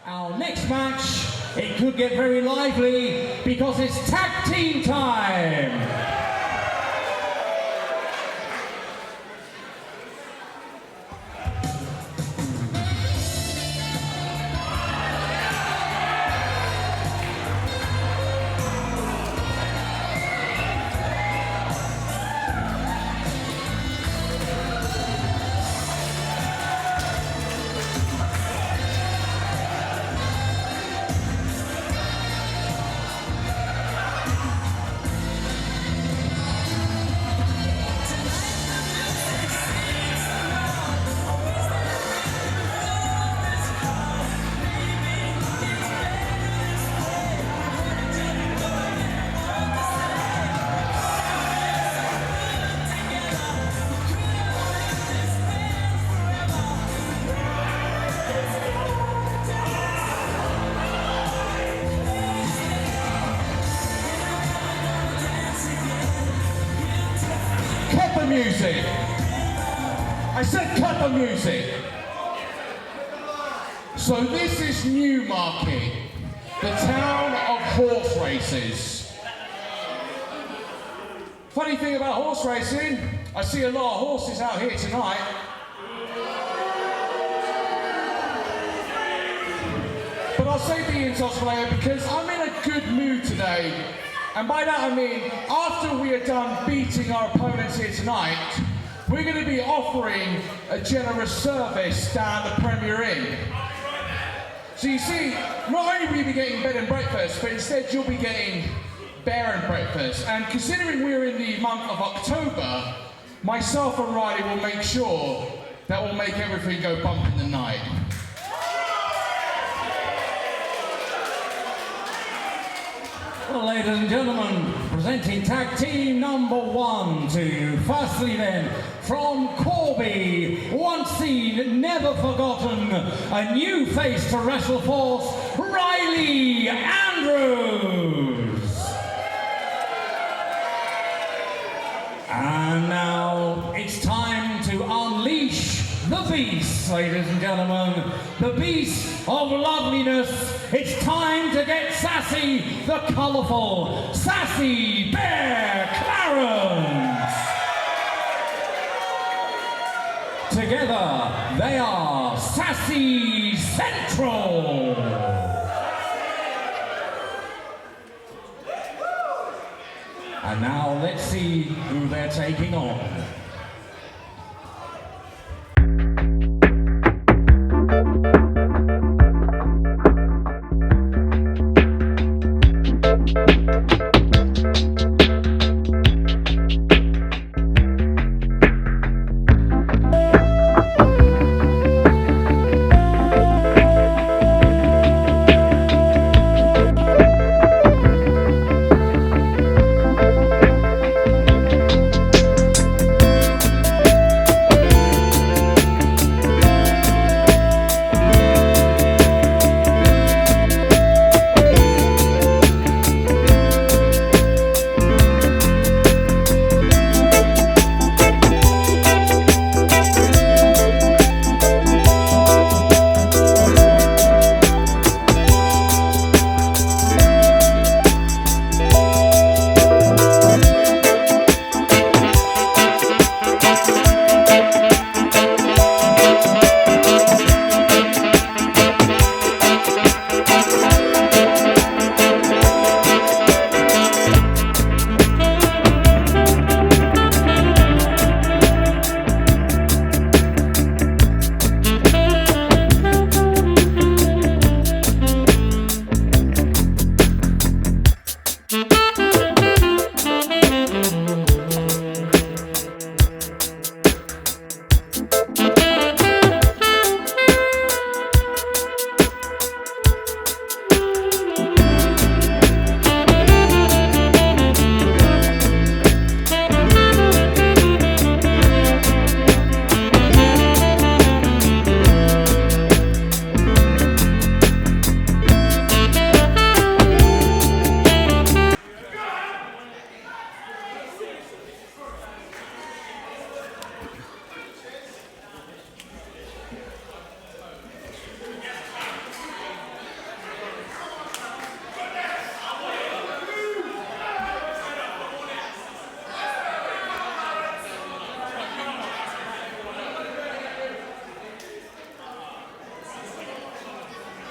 Our next match, it could get very lively because it's tag team time. Music. I said cut the music. So this is Newmarket, the town of horse races. Funny thing about horse racing, I see a lot of horses out here tonight. But I'll save the insults for later because I'm in a good mood today. And by that I mean, after we are done beating our opponents here tonight, we're going to be offering a generous service down at the Premier Inn. So you see, not only will you be getting bed and breakfast, but instead you'll be getting bear and breakfast. And considering we're in the month of October, myself and Riley will make sure that we'll make everything go bump in the night. Well, ladies and gentlemen, presenting tag team number 1 to you. Firstly then, from Corby, once seen, never forgotten, a new face to WrestleForce, Riley Andrews. And now it's time to unleash the beast, ladies and gentlemen. The beast of loveliness. It's time to get sassy, the colourful, sassy Bear Clarence. Together, they are Sassy Central. And now let's see who they're taking on.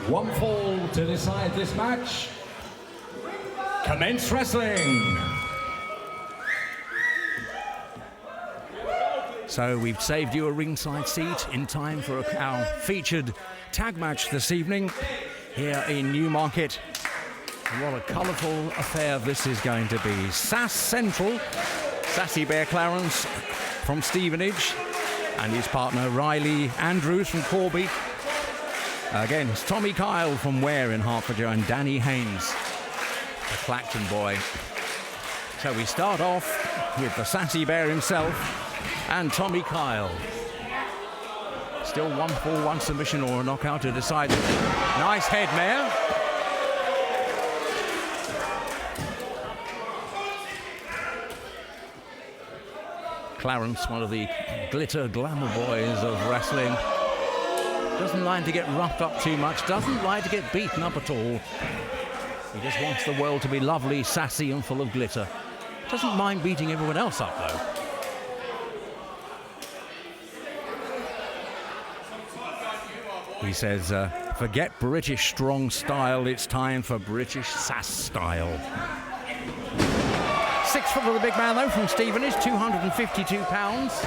One fall to decide this match. Commence wrestling. So we've saved you a ringside seat in time for our featured tag match this evening here in Newmarket. And what a colourful affair this is going to be. Sass Central, Sassy Bear Clarence from Stevenage, and his partner Riley Andrews from Corby. Again, it's Tommy Kyle from Ware in Hertfordshire and Danny Haines, the Clacton boy. So we start off with the Sassy Bear himself and Tommy Kyle. Still 1-4-1 submission or a knockout to decide it. Nice head mare. Clarence, one of the glitter glamour boys of wrestling. Doesn't like to get roughed up too much, doesn't like to get beaten up at all. He just wants the world to be lovely, sassy and full of glitter. Doesn't mind beating everyone else up though. He says, forget British strong style, it's time for British sass style. 6 foot of the big man though from Stevenage, 252 pounds.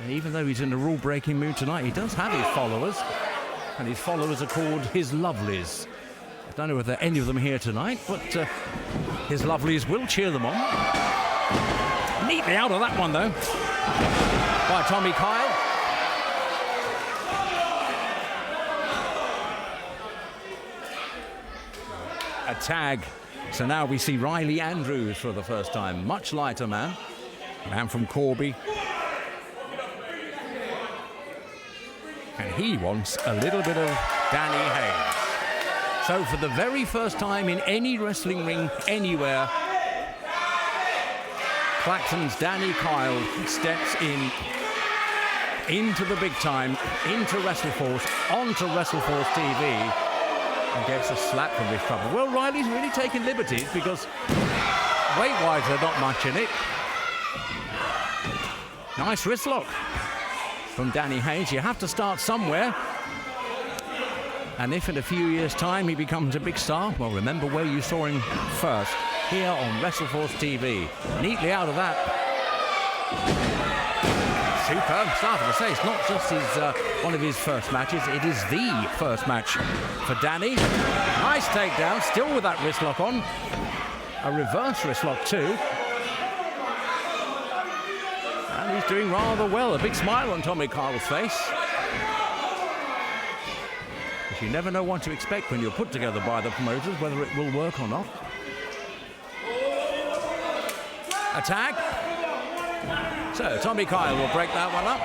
And even though he's in a rule-breaking mood tonight, he does have his followers. And his followers are called his lovelies. I don't know whether any of them are here tonight, but his lovelies will cheer them on. Neatly out of that one though, by Tommy Kyle. A tag. So now we see Riley Andrews for the first time. Much lighter man. Man from Corby. And he wants a little bit of Danny Haines. So for the very first time in any wrestling ring anywhere, Clacton's Danny Kyle steps into the big time, into WrestleForce, onto WrestleForce TV, and gets a slap from this trouble. Well, Riley's really taken liberties because weight-wise there's not much in it. Nice wrist lock from Danny Haines. You have to start somewhere. And if in a few years' time he becomes a big star, well, remember where you saw him first. Here on WrestleForce TV. Neatly out of that. Superb start. I say, it's not just his one of his first matches, it is the first match for Danny. Nice takedown, still with that wrist lock on. A reverse wrist lock too. And he's doing rather well. A big smile on Tommy Kyle's face. But you never know what to expect when you're put together by the promoters, whether it will work or not. A tag. So Tommy Kyle will break that one up.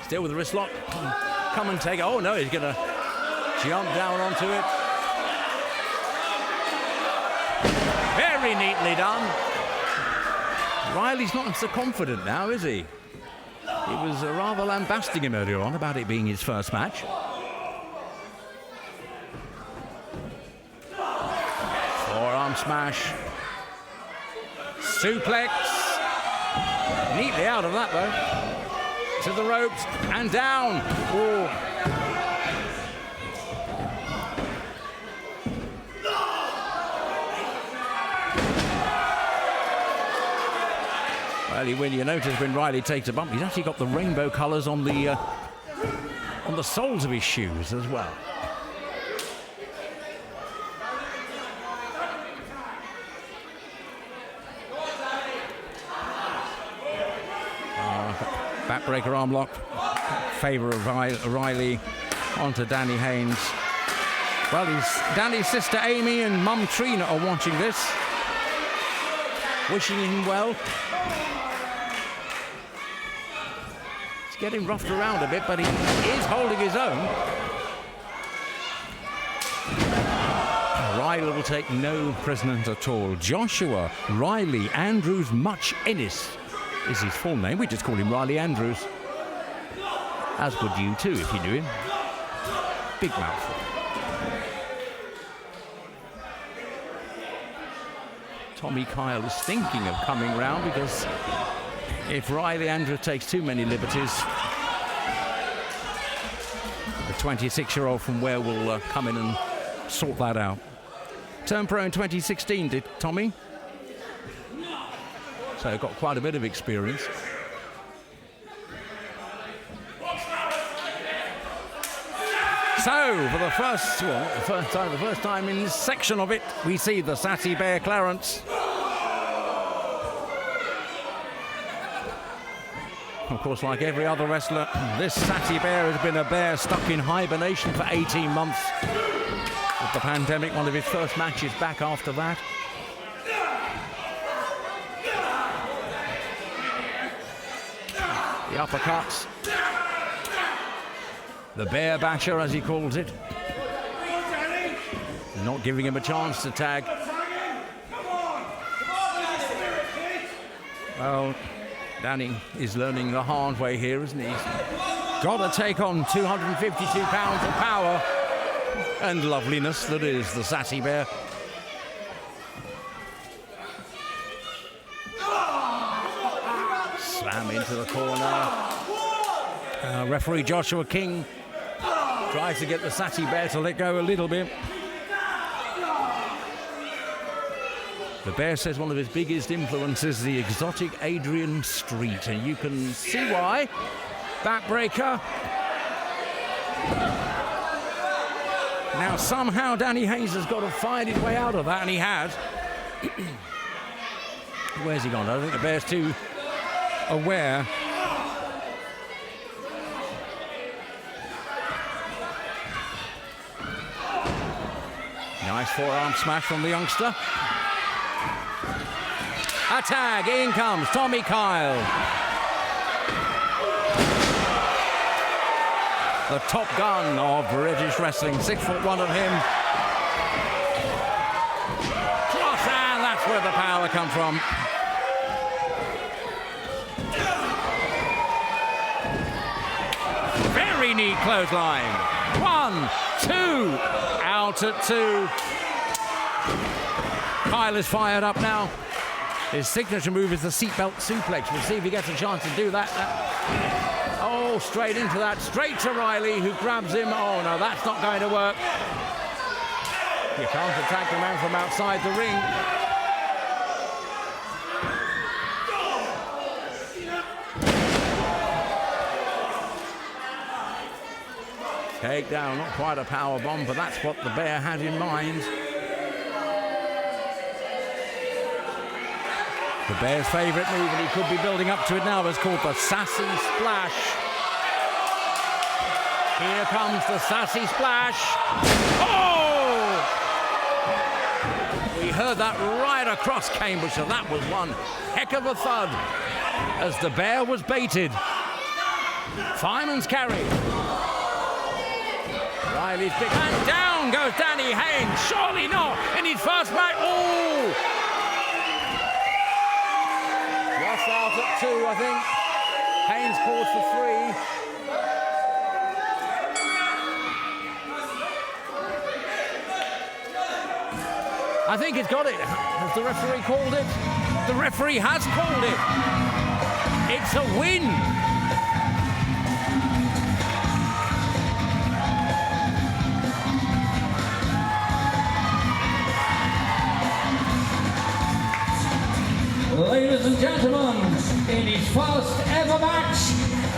Still with the wrist lock. Come and take it. Oh no, he's going to jump down onto it. Very neatly done. Riley's not so confident now, is he? He was rather lambasting him earlier on about it being his first match. Forearm smash. Suplex. Neatly out of that though. To the ropes and down. Oh. Well, when you notice when Riley takes a bump, he's actually got the rainbow colours on the soles of his shoes as well. Backbreaker arm lock, favour of Riley onto Danny Haines. Well, Danny's sister Amy and Mum Trina are watching this, wishing him well. He's getting roughed around a bit, but he is holding his own. Riley will take no prisoners at all. Joshua Riley Andrews Much Ennis is his full name. We just call him Riley Andrews. As would you too if you knew him. Big mouthful. Tommy Kyle is thinking of coming round because if Riley Andrew takes too many liberties, the 26-year-old from Ware will come in and sort that out. Turned pro in 2016, did Tommy? So got quite a bit of experience. So, for the first time in this section of it, we see the Sassy Bear Clarence. Of course, like every other wrestler, this Sassy Bear has been a bear stuck in hibernation for 18 months. With the pandemic, one of his first matches back after that. The uppercuts. The bear basher, as he calls it. Not giving him a chance to tag. Well, Danny is learning the hard way here, isn't he? He's got to take on 252 pounds of power and loveliness that is the Sassy Bear. Slam into the corner. Referee Joshua King tries to get the Sassy Bear to let go a little bit. The Bear says one of his biggest influences is the exotic Adrian Street, and you can see why. Backbreaker. Now somehow Danny Haines has got to find his way out of that, and he has. Where's he gone? I don't think the Bear's too aware. Nice forearm smash from the youngster. A tag, in comes Tommy Kyle. The top gun of British wrestling, 6'1" of him. Cross, and that's where the power comes from. Very neat clothesline. 1, 2, out at 2. Kyle is fired up now. His signature move is the seatbelt suplex. We'll see if he gets a chance to do that. Oh, straight into that. Straight to Riley, who grabs him. Oh, no, that's not going to work. You can't attack the man from outside the ring. Takedown, not quite a power bomb, but that's what the Bear had in mind. The Bear's favourite move, and he could be building up to it now, is called the Sassy Splash. Here comes the Sassy Splash. Oh! We heard that right across Cambridge, so that was one heck of a thud as the Bear was baited. Fireman's carry. Riley's big, and down goes Danny Haines. Surely not in his first match. Oh! Just out at 2, I think. Haines calls for 3. I think he's got it. Has the referee called it? The referee has called it. It's a win. Ladies and gentlemen, in his first ever match,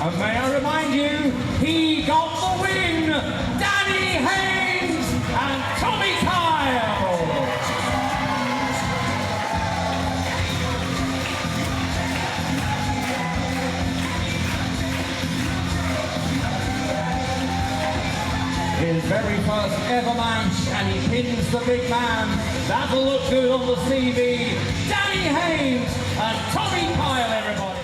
and may I remind you, he got the win, Danny Haines and Tommy Kyle. His very first ever match, and he pins the big man. That'll look good on the CV. Danny Haines and Tommy Kyle, everybody.